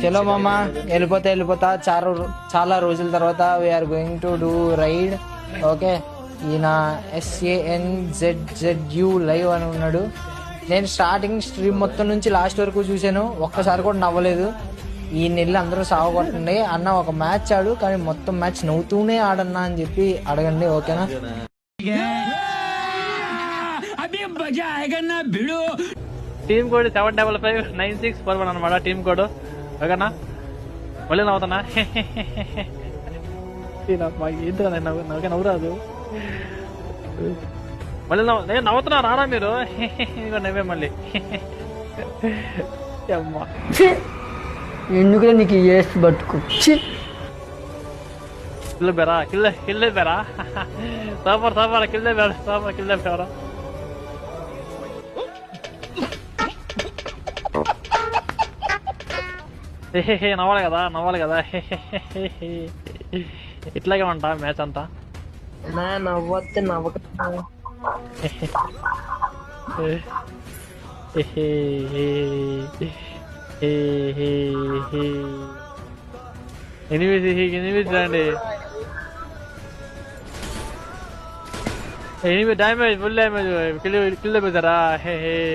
చలో మామ, వెళ్ళిపోతా చాలా రోజుల తర్వాత we're going to do ride. Okay, ఈయన SANZZU లైవ్ అని ఉన్నాడు. నేను స్టార్టింగ్ స్ట్రీమ్ మొత్తం నుంచి లాస్ట్ వరకు చూశాను, ఒక్కసారి కూడా నవ్వలేదు. ఈ నెల్లి అందరూ సాగొట్టండి అన్న. ఒక మ్యాచ్ ఆడు, కానీ మొత్తం మ్యాచ్ నవ్వుతూనే ఆడన్నా అని చెప్పి అడగండి, ఓకేనా? టీమ్ కోడ్ 7559641 అనమాట టీమ్ కోడ్. ఓకేనా? మళ్ళీ నవ్వుతానా? ఏంటో నాకే నవ్వు రాదు. మళ్ళీ నేను నవ్వుతున్నా, రానా మీరు? నవ్వే మళ్ళీ. అమ్మా ఎందుకులే నీకు ఏసి బతుకు. Kill బెరా super kill బెరా. నవ్వాలి కదా. ఇట్లాగే ఉంటా మ్యాచ్ అంతా. నవ్వొస్తే ఎనిమిది రండి. డ్యామేజ్ ఫుల్ డ్యామేజ్ కిల్ పెట్టారా?